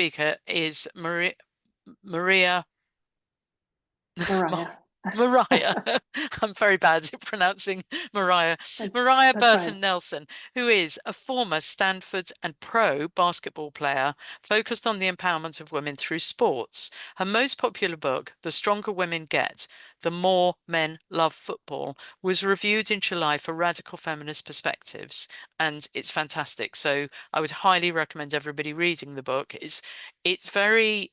speaker is Mariah. Mariah. Mariah. I'm very bad at pronouncing Mariah. Mariah That's fine. Burton Nelson, who is a former Stanford and pro basketball player focused on the empowerment of women through sports. Her most popular book, The Stronger Women Get, The More Men Love Football, was reviewed in July for radical feminist perspectives, and it's fantastic. So I would highly recommend everybody reading the book. It's very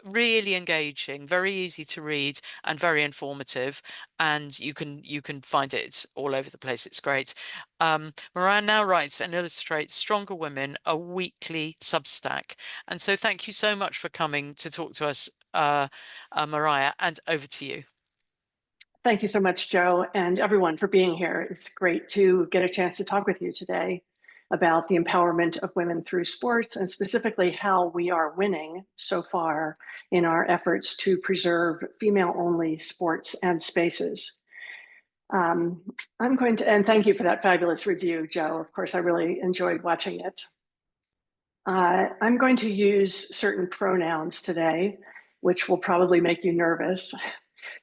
really engaging, very easy to read, and very informative, and you can find it all over the place. It's great. Mariah now writes and illustrates Stronger Women, a weekly Substack. And so thank you so much for coming to talk to us, Mariah, and over to you. Thank you so much, Joe, and everyone for being here. It's great to get a chance to talk with you today about the empowerment of women through sports, and specifically how we are winning so far in our efforts to preserve female-only sports and spaces. I'm going to, and thank you for that fabulous review, Joe. Of course, I really enjoyed watching it. I'm going to use certain pronouns today, which will probably make you nervous.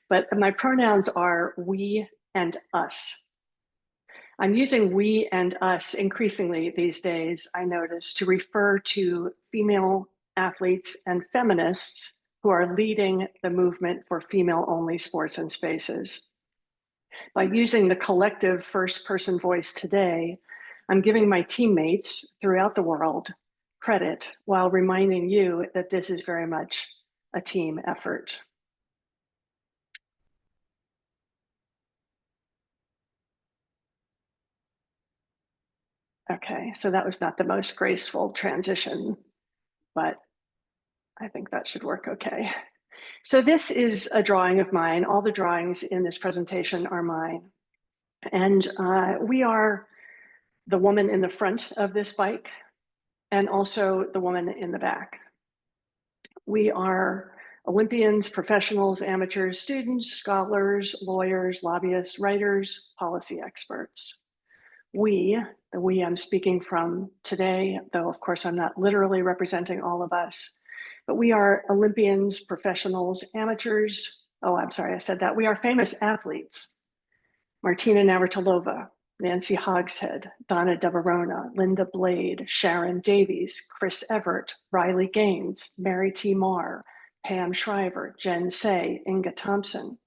But my pronouns are we and us. I'm using we and us increasingly these days, I notice, to refer to female athletes and feminists who are leading the movement for female-only sports and spaces. By using the collective first-person voice today, I'm giving my teammates throughout the world credit while reminding you that this is very much a team effort. Okay, so that was not the most graceful transition, but I think that should work okay. So this is a drawing of mine. All the drawings in this presentation are mine. And we are the woman in the front of this bike and also the woman in the back. We are Olympians, professionals, amateurs, students, scholars, lawyers, lobbyists, writers, policy experts. We, the we I'm speaking from today, though of course I'm not literally representing all of us, but we are Olympians, professionals, amateurs. Oh, I'm sorry, I said that. We are famous athletes. Martina Navratilova, Nancy Hogshead, Donna DeVerona, Linda Blade, Sharon Davies, Chris Evert, Riley Gaines, Mary T. Marr, Pam Shriver, Jen Say, Inga Thompson,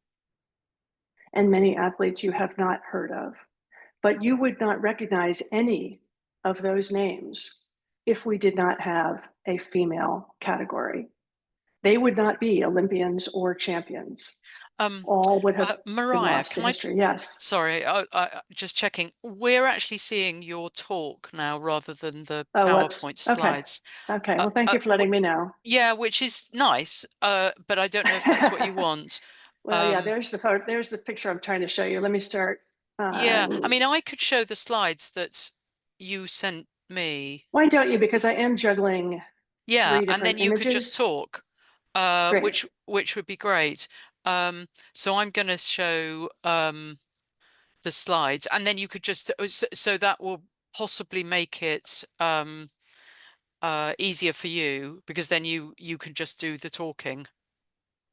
and many athletes you have not heard of. But you would not recognize any of those names if we did not have a female category. They would not be Olympians or champions. All would have been Mariah, lost to history. Yes. Sorry, just checking. We're actually seeing your talk now rather than the Oh, whoops. PowerPoint Okay. slides. Okay. Well, thank you for letting me know. Yeah, which is nice, but I don't know if that's what you want. Well, yeah, there's the photo. There's the picture I'm trying to show you. Let me start. Yeah, I mean, I could show the slides that you sent me. Why don't you? Because I am juggling Yeah, three and then different you could just images. talk, Great. which would be great. So I'm going to show the slides, and then you could just so that will possibly make it easier for you, because then you can just do the talking.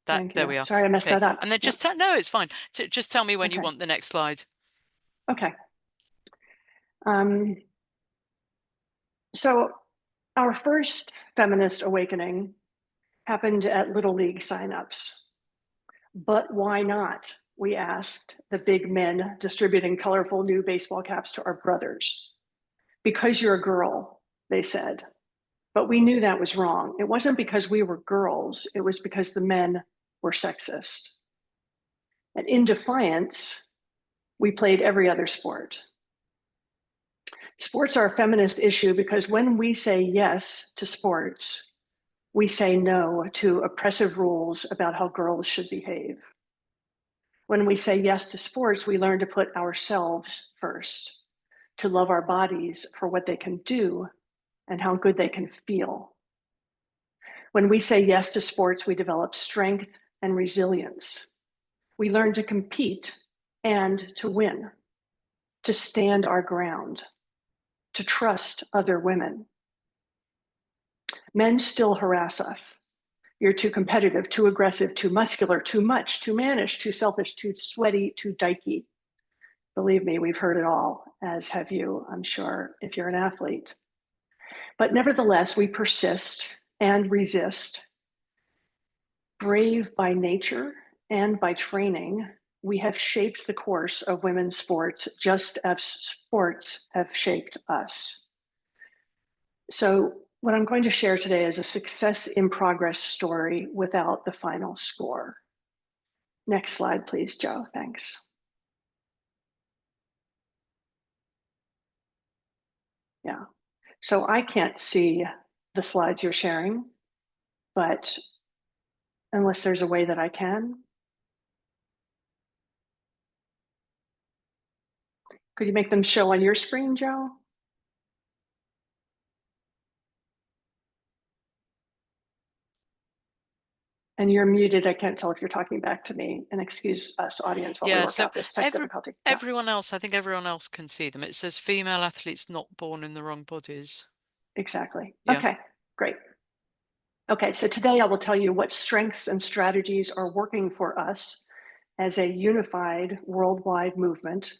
Thank There you. we are. Sorry, I messed Okay, that up. and then Yep. just tell no, it's fine. Just tell me when you Okay. want the next slide. Okay. So our first feminist awakening happened at Little League signups. But why not? We asked the big men distributing colorful new baseball caps to our brothers. Because you're a girl, they said. But we knew that was wrong. It wasn't because we were girls, it was because the men were sexist. And in defiance, we played every other sport. Sports are a feminist issue because when we say yes to sports, we say no to oppressive rules about how girls should behave. When we say yes to sports, we learn to put ourselves first, to love our bodies for what they can do and how good they can feel. When we say yes to sports, we develop strength and resilience. We learn to compete and to win, to stand our ground, to trust other women. Men still harass us. You're too competitive, too aggressive, too muscular, too much, too mannish, too selfish, too sweaty, too dykey. Believe me, we've heard it all, as have you, I'm sure, if you're an athlete. But nevertheless, we persist and resist. Brave by nature and by training, we have shaped the course of women's sports just as sports have shaped us. So what I'm going to share today is a success in progress story without the final score. Next slide, please, Joe. Thanks. Yeah. So I can't see the slides you're sharing, but unless there's a way that I can. Could you make them show on your screen, Joe? And you're muted. I can't tell if you're talking back to me. And excuse us, audience, while we work out this tech difficulty. Everyone else, I think everyone else can see them. It says female athletes not born in the wrong bodies. Exactly. Yeah. Okay, great. Okay, so today I will tell you what strengths and strategies are working for us as a unified worldwide movement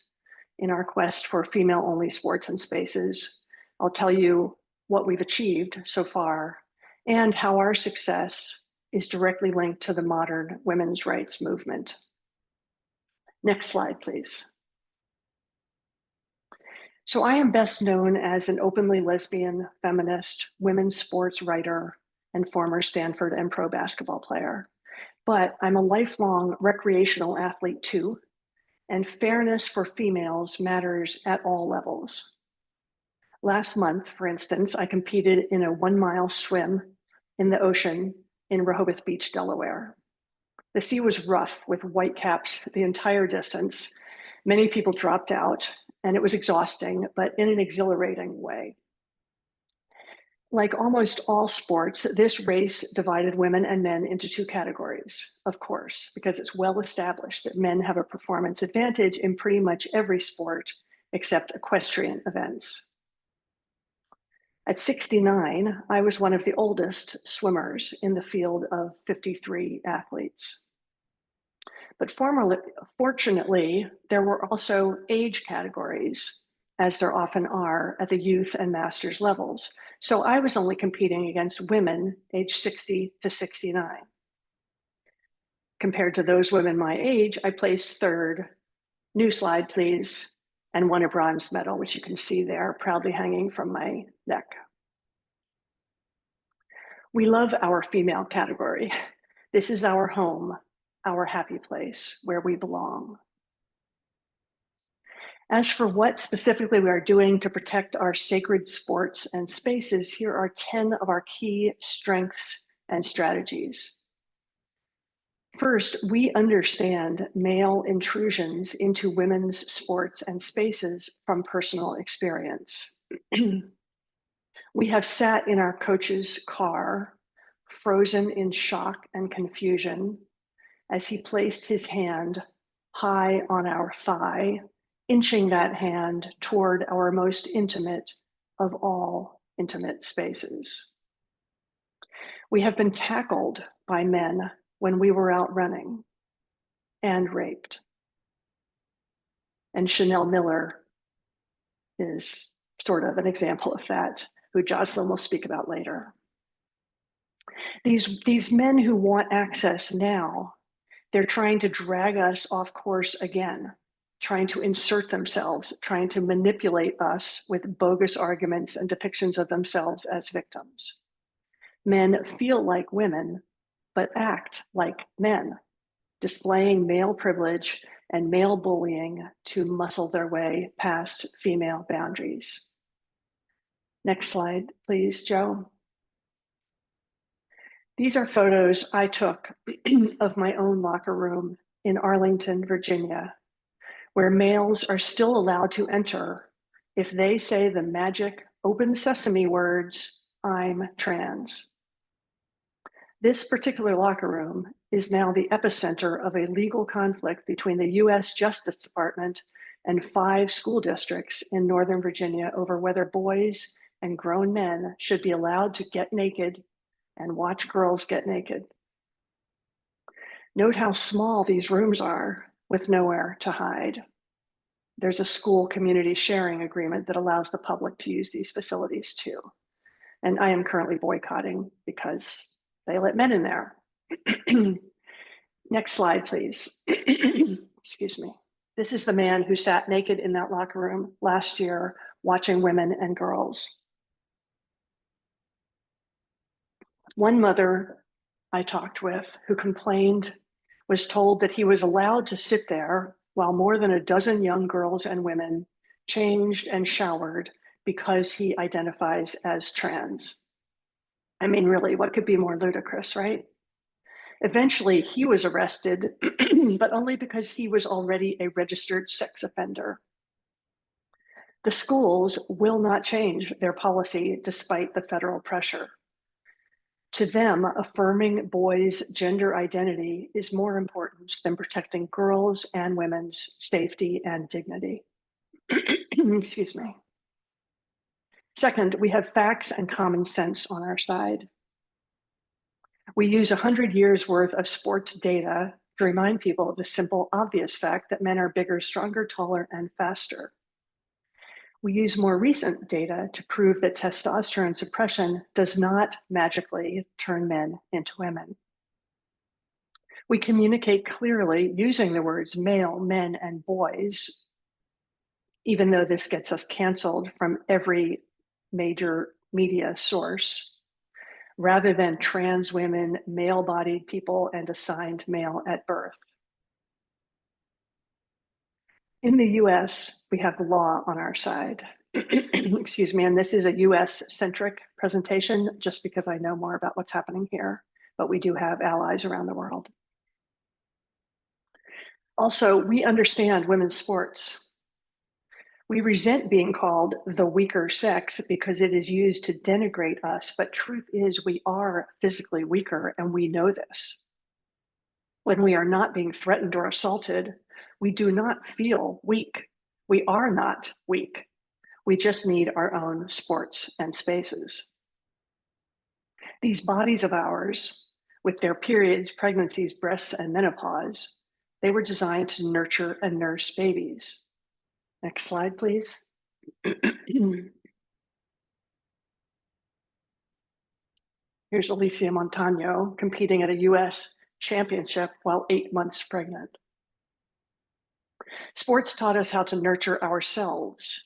in our quest for female-only sports and spaces. I'll tell you what we've achieved so far and how our success is directly linked to the modern women's rights movement. Next slide, please. So I am best known as an openly lesbian, feminist, women's sports writer, and former Stanford and pro basketball player. But I'm a lifelong recreational athlete too, and fairness for females matters at all levels. Last month, for instance, I competed in a 1 mile swim in the ocean in Rehoboth Beach, Delaware. The sea was rough with white caps the entire distance. Many people dropped out, and it was exhausting, but in an exhilarating way. Like almost all sports, this race divided women and men into two categories, of course, because it's well established that men have a performance advantage in pretty much every sport except equestrian events. At 69, I was one of the oldest swimmers in the field of 53 athletes. But fortunately, there were also age categories, as there often are at the youth and masters levels. So I was only competing against women age 60 to 69. Compared to those women my age, I placed third. New slide, please. And won a bronze medal, which you can see there, proudly hanging from my neck. We love our female category. This is our home, our happy place, where we belong. As for what specifically we are doing to protect our sacred sports and spaces, here are 10 of our key strengths and strategies. First, we understand male intrusions into women's sports and spaces from personal experience. We have sat in our coach's car, frozen in shock and confusion, as he placed his hand high on our thigh, inching that hand toward our most intimate of all intimate spaces. We have been tackled by men when we were out running and raped. And Chanel Miller is sort of an example of that, who Jocelyn will speak about later. These men who want access now, they're trying to drag us off course again, trying to insert themselves, trying to manipulate us with bogus arguments and depictions of themselves as victims. Men feel like women, but act like men, displaying male privilege and male bullying to muscle their way past female boundaries. Next slide, please, Joe. These are photos I took of my own locker room in Arlington, Virginia, where males are still allowed to enter if they say the magic open sesame words, "I'm trans." This particular locker room is now the epicenter of a legal conflict between the US Justice Department and 5 school districts in Northern Virginia over whether boys and grown men should be allowed to get naked and watch girls get naked. Note how small these rooms are with nowhere to hide. There's a school community sharing agreement that allows the public to use these facilities too. And I am currently boycotting because they let men in there. Next slide, please. Excuse me. This is the man who sat naked in that locker room last year watching women and girls. One mother I talked with who complained was told that he was allowed to sit there while more than a dozen young girls and women changed and showered because he identifies as trans. I mean, really, what could be more ludicrous, right? Eventually, he was arrested, but only because he was already a registered sex offender. The schools will not change their policy despite the federal pressure. To them, affirming boys' gender identity is more important than protecting girls' and women's safety and dignity. Excuse me. Second, we have facts and common sense on our side. We use 100 years worth of sports data to remind people of the simple, obvious fact that men are bigger, stronger, taller, and faster. We use more recent data to prove that testosterone suppression does not magically turn men into women. We communicate clearly using the words male, men, and boys, even though this gets us canceled from every major media source, rather than trans women, male-bodied people, and assigned male at birth. In the US, we have the law on our side. Excuse me, and this is a US-centric presentation just because I know more about what's happening here, but we do have allies around the world. Also, we understand women's sports. We resent being called the weaker sex because it is used to denigrate us, but truth is we are physically weaker and we know this. When we are not being threatened or assaulted, we do not feel weak. We are not weak. We just need our own sports and spaces. These bodies of ours, with their periods, pregnancies, breasts, and menopause, they were designed to nurture and nurse babies. Next slide, please. Here's Alicia Montano competing at a US championship while 8 months pregnant. Sports taught us how to nurture ourselves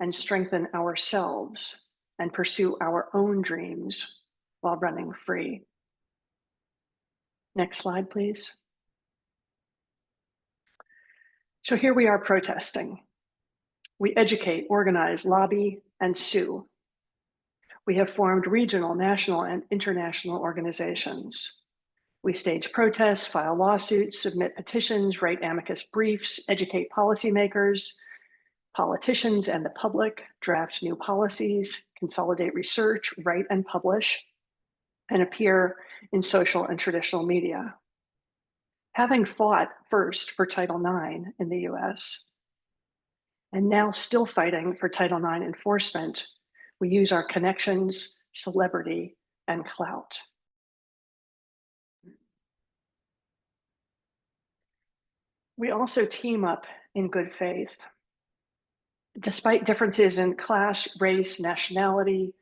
and strengthen ourselves and pursue our own dreams while running free. Next slide, please. So here we are protesting. We educate, organize, lobby, and sue. We have formed regional, national, and international organizations. We stage protests, file lawsuits, submit petitions, write amicus briefs, educate policymakers, politicians, and the public, draft new policies, consolidate research, write and publish, and appear in social and traditional media. Having fought first for Title IX in the US, and now still fighting for Title IX enforcement, we use our connections, celebrity, and clout. We also team up in good faith. Despite differences in class, race, nationality,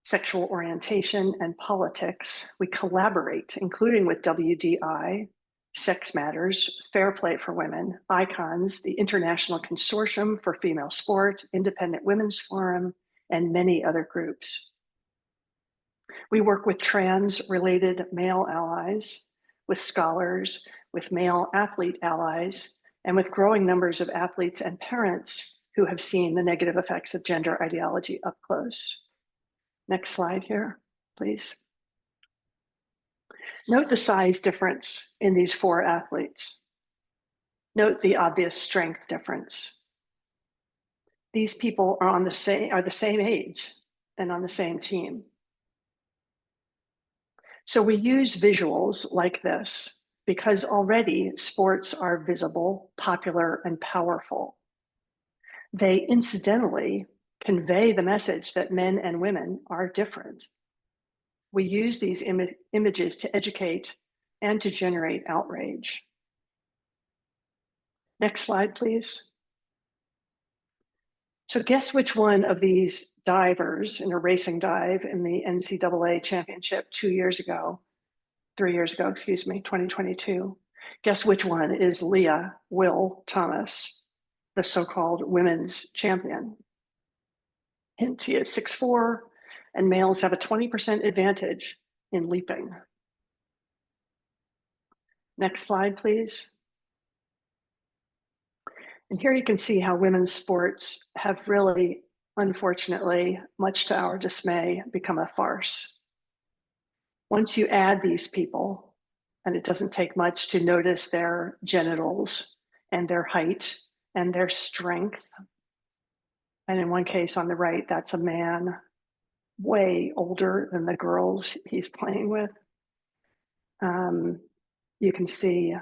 sexual orientation, and politics, we collaborate, including with WDI, Sex Matters, Fair Play for Women, ICONS, the International Consortium for Female Sport, Independent Women's Forum, and many other groups. We work with trans-related male allies, with scholars, with male athlete allies, and with growing numbers of athletes and parents who have seen the negative effects of gender ideology up close. Next slide here, please. Note the size difference in these 4 athletes. Note the obvious strength difference. These people are the same age and on the same team. So we use visuals like this because already sports are visible, popular, and powerful. They incidentally convey the message that men and women are different. We use these images to educate and to generate outrage. Next slide, please. So guess which one of these divers in a racing dive in the NCAA championship 3 years ago, 2022. Guess which one is Leah Will Thomas, the so-called women's champion? Hint, she is 6'4", and males have a 20% advantage in leaping. Next slide, please. And here you can see how women's sports have really, unfortunately, much to our dismay, become a farce. Once you add these people, and it doesn't take much to notice their genitals and their height and their strength. And in one case on the right, that's a man way older than the girls he's playing with. You can see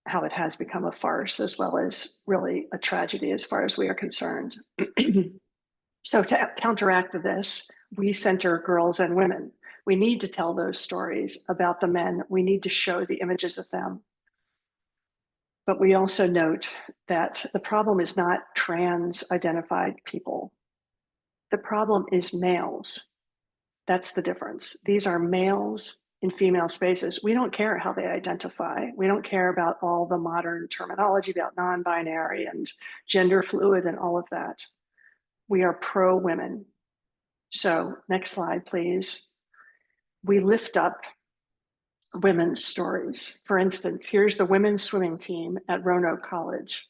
how it has become a farce, as well as really a tragedy as far as we are concerned. So to counteract this, we center girls and women. We need to tell those stories about the men. We need to show the images of them. But we also note that the problem is not trans-identified people. The problem is males. That's the difference. These are males in female spaces. We don't care how they identify. We don't care about all the modern terminology about non-binary and gender fluid and all of that. We are pro-women. So next slide, please. We lift up women's stories. For instance, here's the women's swimming team at Roanoke College.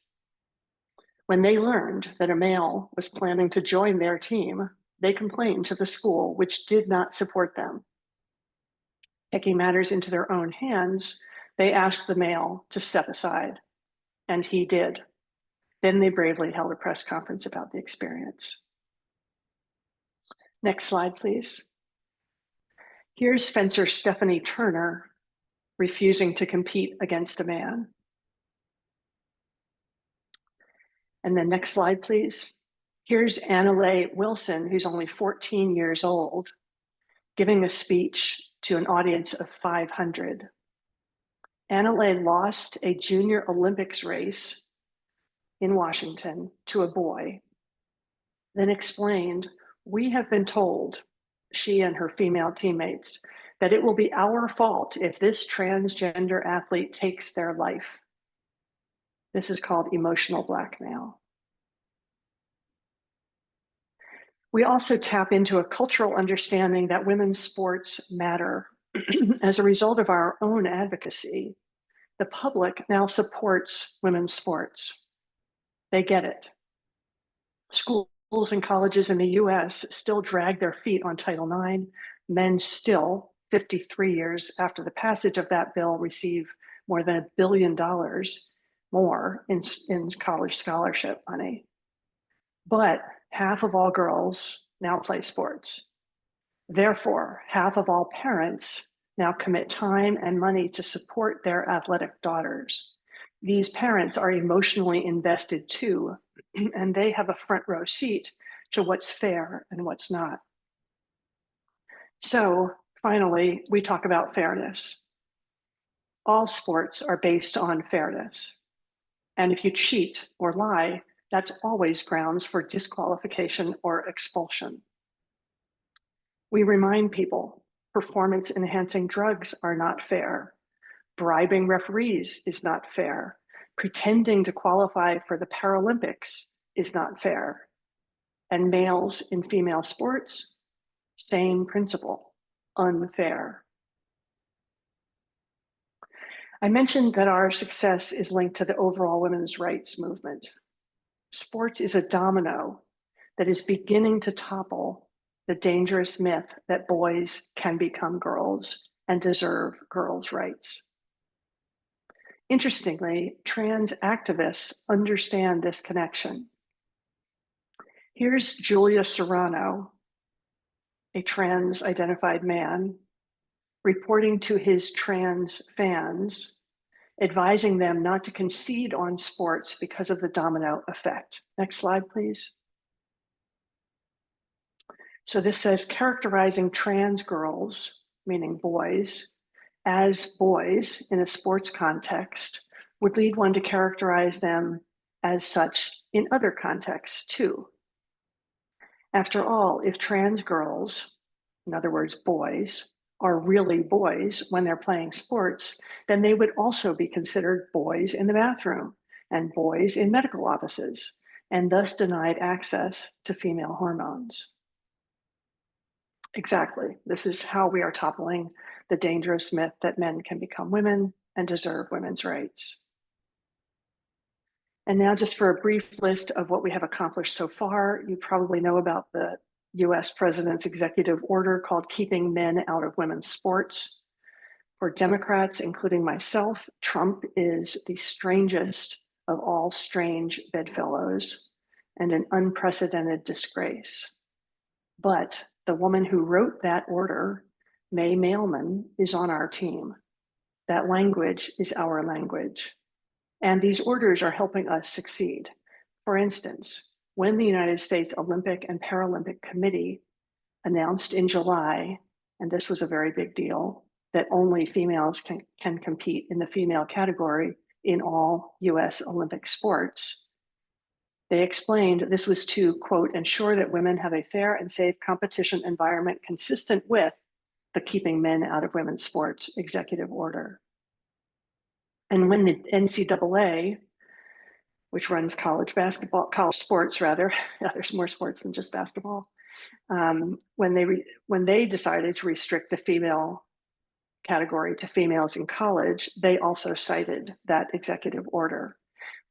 When they learned that a male was planning to join their team, they complained to the school, which did not support them. Taking matters into their own hands, they asked the male to step aside, and he did. Then they bravely held a press conference about the experience. Next slide, please. Here's fencer Stephanie Turner refusing to compete against a man. And then next slide, please. Here's Anna-Leigh Wilson, who's only 14 years old, giving a speech to an audience of 500. Anna-Leigh lost a junior Olympics race in Washington to a boy, then explained, "We have been told," she and her female teammates, "that it will be our fault if this transgender athlete takes their life." This is called emotional blackmail. We also tap into a cultural understanding that women's sports matter. As a result of our own advocacy, the public now supports women's sports. They get it. Schools and colleges in the US still drag their feet on Title IX. Men still, 53 years after the passage of that bill, receive more than $1 billion more in college scholarship money. But half of all girls now play sports. Therefore, half of all parents now commit time and money to support their athletic daughters. These parents are emotionally invested too, and they have a front row seat to what's fair and what's not. So finally, we talk about fairness. All sports are based on fairness. And if you cheat or lie, that's always grounds for disqualification or expulsion. We remind people performance-enhancing drugs are not fair. Bribing referees is not fair. Pretending to qualify for the Paralympics is not fair. And males in female sports, same principle, unfair. I mentioned that our success is linked to the overall women's rights movement. Sports is a domino that is beginning to topple the dangerous myth that boys can become girls and deserve girls' rights. Interestingly, trans activists understand this connection. Here's Julia Serrano, a trans-identified man, reporting to his trans fans, advising them not to concede on sports because of the domino effect. Next slide, please. So this says characterizing trans girls, meaning boys, as boys in a sports context would lead one to characterize them as such in other contexts too. After all, if trans girls, in other words, boys, are really boys when they're playing sports, then they would also be considered boys in the bathroom and boys in medical offices, and thus denied access to female hormones. Exactly. This is how we are toppling the dangerous myth that men can become women and deserve women's rights. And now just for a brief list of what we have accomplished so far, you probably know about the US president's executive order called Keeping Men Out of Women's Sports. For Democrats, including myself, Trump is the strangest of all strange bedfellows and an unprecedented disgrace. But the woman who wrote that order, May Mailman, is on our team. That language is our language. And these orders are helping us succeed. For instance, when the United States Olympic and Paralympic Committee announced in July, and this was a very big deal, that only females can compete in the female category in all US Olympic sports, they explained this was to, quote, ensure that women have a fair and safe competition environment consistent with the Keeping Men Out of Women's Sports executive order. And when the NCAA, which runs college sports rather, yeah, there's more sports than just basketball, when they decided to restrict the female category to females in college, they also cited that executive order.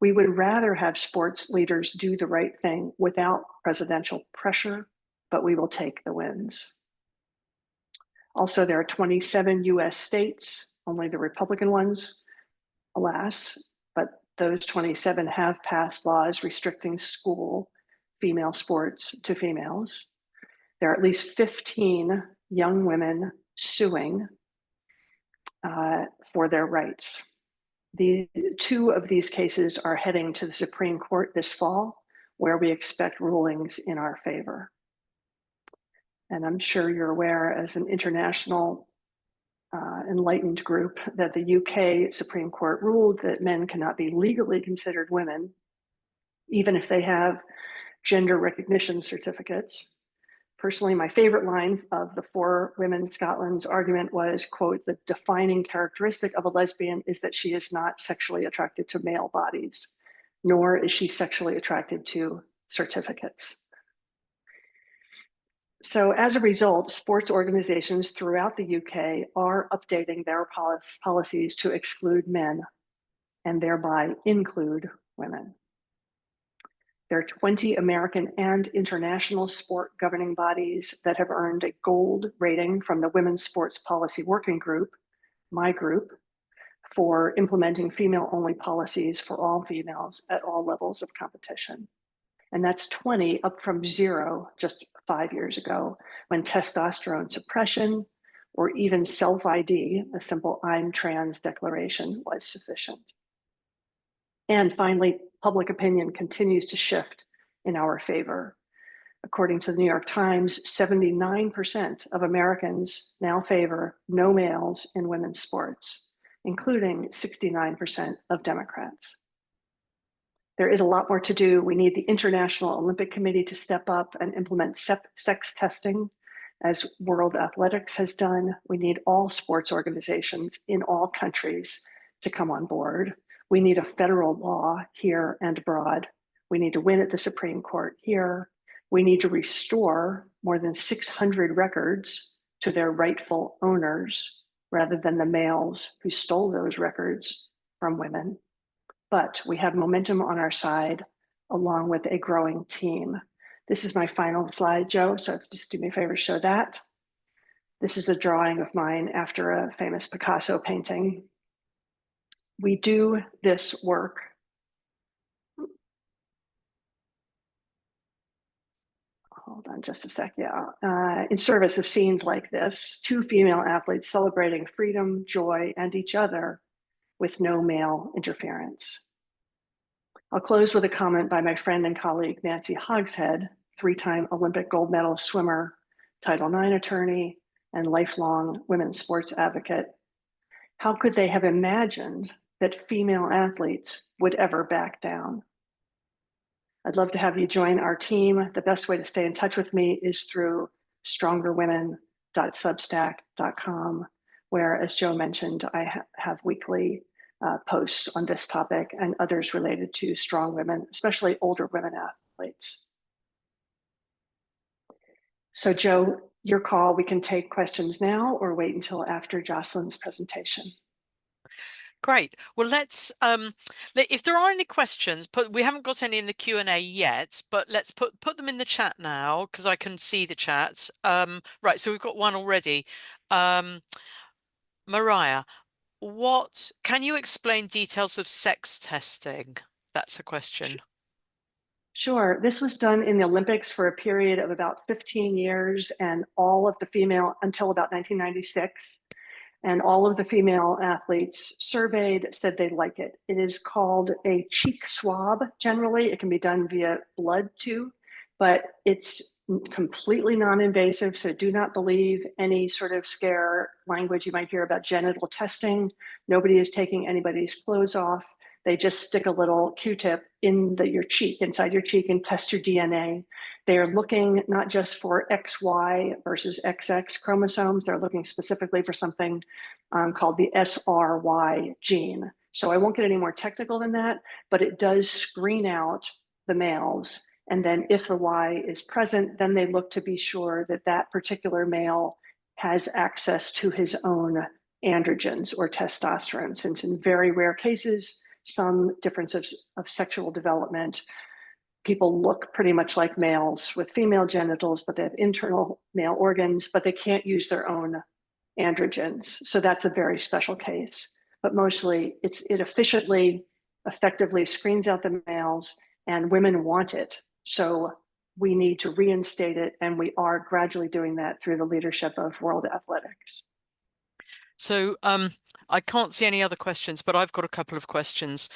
We would rather have sports leaders do the right thing without presidential pressure, but we will take the wins. Also, there are 27 US states, only the Republican ones, alas, but those 27 have passed laws restricting school female sports to females. There are at least 15 young women suing for their rights. The two of these cases are heading to the Supreme Court this fall, where we expect rulings in our favor. And I'm sure you're aware, as an international enlightened group, that the UK Supreme Court ruled that men cannot be legally considered women, even if they have gender recognition certificates. Personally, my favorite line of the Four Women Scotland's argument was, quote, the defining characteristic of a lesbian is that she is not sexually attracted to male bodies, nor is she sexually attracted to certificates. So as a result, sports organizations throughout the UK are updating their policies to exclude men and thereby include women. There are 20 American and international sport governing bodies that have earned a gold rating from the Women's Sports Policy Working Group, my group, for implementing female-only policies for all females at all levels of competition. And that's 20 up from 0 just 5 years ago, when testosterone suppression or even self-ID, a simple I'm trans declaration, was sufficient. And finally, public opinion continues to shift in our favor. According to the New York Times, 79% of Americans now favor no males in women's sports, including 69% of Democrats. There is a lot more to do. We need the International Olympic Committee to step up and implement sex testing, as World Athletics has done. We need all sports organizations in all countries to come on board. We need a federal law here and abroad. We need to win at the Supreme Court here. We need to restore more than 600 records to their rightful owners, rather than the males who stole those records from women. But we have momentum on our side, along with a growing team. This is my final slide, Joe, so just do me a favor, show that. This is a drawing of mine after a famous Picasso painting. We do this work. Hold on just a sec, yeah. In service of scenes like this, 2 female athletes celebrating freedom, joy, and each other with no male interference. I'll close with a comment by my friend and colleague, Nancy Hogshead, 3-time Olympic gold medal swimmer Title IX attorney, and lifelong women's sports advocate. How could they have imagined that female athletes would ever back down? I'd love to have you join our team. The best way to stay in touch with me is through strongerwomen.substack.com, where, as Joe mentioned, I have weekly posts on this topic and others related to strong women, especially older women athletes. So Joe, your call. We can take questions now or wait until after Jocelyn's presentation. Great. Well, let's if there are any questions, we haven't got any in the Q&A yet, but let's put them in the chat now because I can see the chat. Right, so we've got one already. Mariah, can you explain details of sex testing? That's a question. Sure. This was done in the Olympics for a period of about 15 years, and all of the female, until about 1996, and all of the female athletes surveyed said they like it. It is called a cheek swab. Generally, it can be done via blood too, but it's completely non-invasive. So do not believe any sort of scare language you might hear about genital testing. Nobody is taking anybody's clothes off. They just stick a little Q-tip in your cheek, inside your cheek, and test your DNA. They are looking not just for XY versus XX chromosomes, they're looking specifically for something called the SRY gene. So I won't get any more technical than that, but it does screen out the males. And then if the Y is present, then they look to be sure that that particular male has access to his own androgens or testosterone, since in very rare cases, some differences of sexual development, people look pretty much like males with female genitals, but they have internal male organs, but they can't use their own androgens. So that's a very special case. But mostly it efficiently, effectively screens out the males, and women want it. So we need to reinstate it, and we are gradually doing that through the leadership of World Athletics. So I can't see any other questions, but I've got a couple of questions.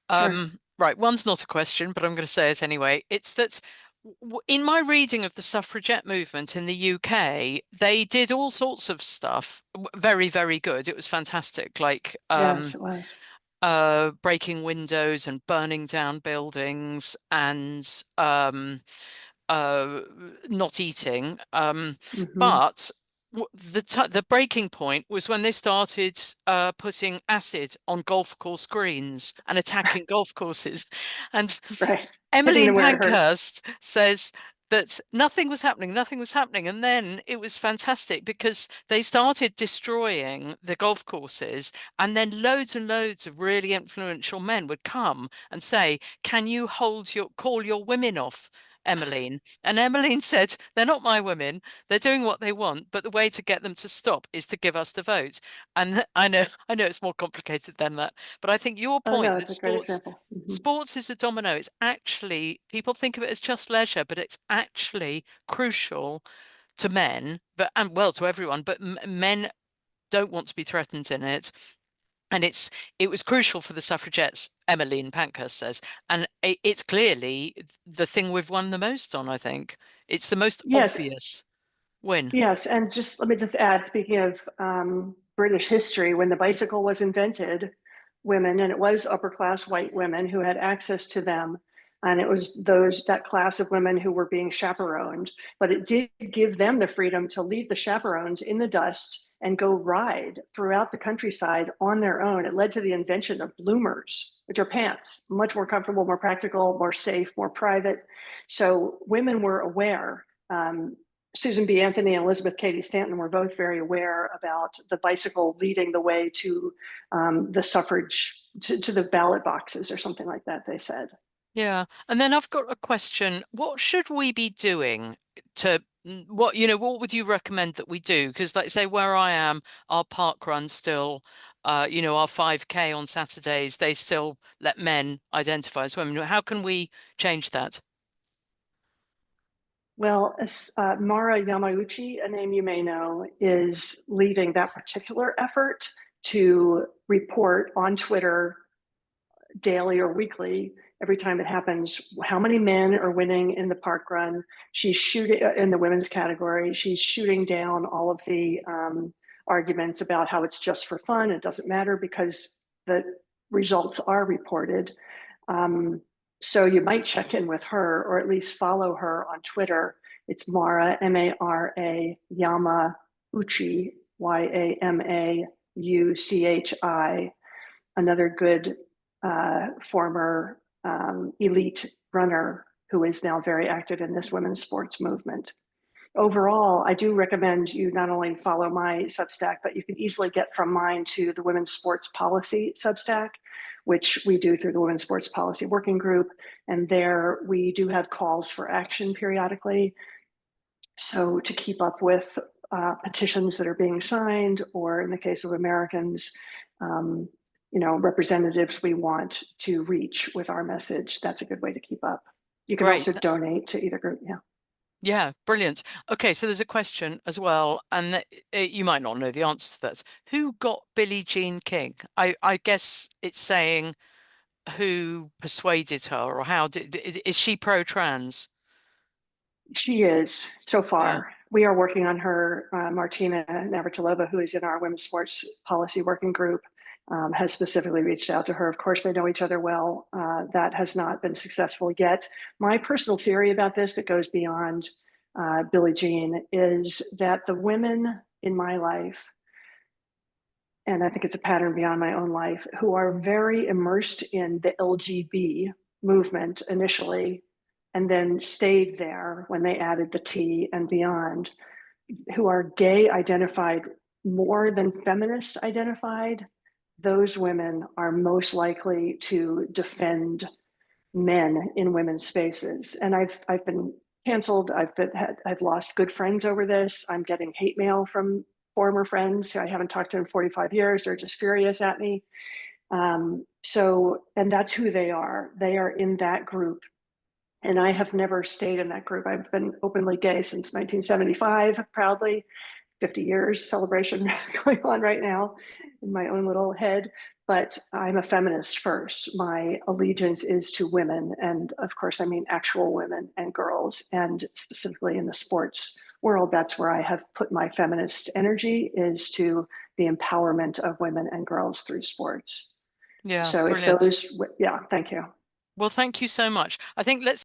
Sure. Right, one's not a question, but I'm going to say it anyway. It's that in my reading of the suffragette movement in the UK, they did all sorts of stuff. Very, very good. It was fantastic. Like Yes, it was. breaking windows and burning down buildings and not eating. But the breaking point was when they started putting acid on golf course greens and attacking golf courses. And Right. Hitting Emmeline them where it hurt. Pankhurst says that nothing was happening, nothing was happening. And then it was fantastic because they started destroying the golf courses, and then loads and loads of really influential men would come and say, can you call your women off, Emmeline? And Emmeline said, they're not my women. They're doing what they want, but the way to get them to stop is to give us the vote. And I know it's more complicated than that, but I think your Oh point no, that it's a great example. sports is a domino. It's actually, people think of it as just leisure, but it's actually crucial to men, and well, to everyone, but men don't want to be threatened in it. And it was crucial for the suffragettes, Emmeline Pankhurst says, and it's clearly the thing we've won the most on, I think. It's the most Yes, obvious win. yes, and let me just add, speaking of British history, when the bicycle was invented, women, and it was upper class white women who had access to them, and it was that class of women who were being chaperoned, but it did give them the freedom to leave the chaperones in the dust and go ride throughout the countryside on their own. It led to the invention of bloomers, which are pants, much more comfortable, more practical, more safe, more private. So women were aware. Susan B. Anthony and Elizabeth Cady Stanton were both very aware about the bicycle leading the way to the suffrage, to the ballot boxes or something like that, they said. Yeah. And then I've got a question. What should we be doing to what would you recommend that we do? Because like say where I am, our park run still, our 5K on Saturdays, they still let men identify as women. How can we change that? Well, Mara Yamauchi, a name you may know, is leading that particular effort to report on Twitter daily or weekly, every time it happens, how many men are winning in the park run. She's shooting in the women's category. She's shooting down all of the arguments about how it's just for fun. It doesn't matter because the results are reported. So you might check in with her or at least follow her on Twitter. It's Mara, M-A-R-A, Yamauchi, Y-A-M-A-U-C-H-I, another good former elite runner who is now very active in this women's sports movement. Overall, I do recommend you not only follow my Substack, but you can easily get from mine to the Women's Sports Policy Substack, which we do through the Women's Sports Policy Working Group. And there we do have calls for action periodically. So to keep up with petitions that are being signed, or in the case of Americans, representatives we want to reach with our message, that's a good way to keep up. You can Great. also donate to either group. Yeah. Yeah, brilliant. Okay, so there's a question as well, and you might not know the answer to that. Who got Billie Jean King? I guess it's saying who persuaded her, or how is she pro-trans? She is so Yeah. far. We are working on her. Martina Navratilova, who is in our women's sports policy working group, has specifically reached out to her. Of course, they know each other well. That has not been successful yet. My personal theory about this that goes beyond Billie Jean is that the women in my life, and I think it's a pattern beyond my own life, who are very immersed in the LGB movement initially, and then stayed there when they added the T and beyond, who are gay identified more than feminist identified, those women are most likely to defend men in women's spaces. And I've been canceled. I've lost good friends over this. I'm getting hate mail from former friends who I haven't talked to in 45 years. They're just furious at me. And that's who they are. They are in that group. And I have never stayed in that group. I've been openly gay since 1975, proudly. 50 years celebration going on right now in my own little head. But I'm a feminist first. My allegiance is to women. And of course, I mean actual women and girls. And specifically in the sports world, that's where I have put my feminist energy, is to the empowerment of women and girls through sports. Yeah, So if brilliant. those, yeah, thank you. Well, thank you so much. I think let's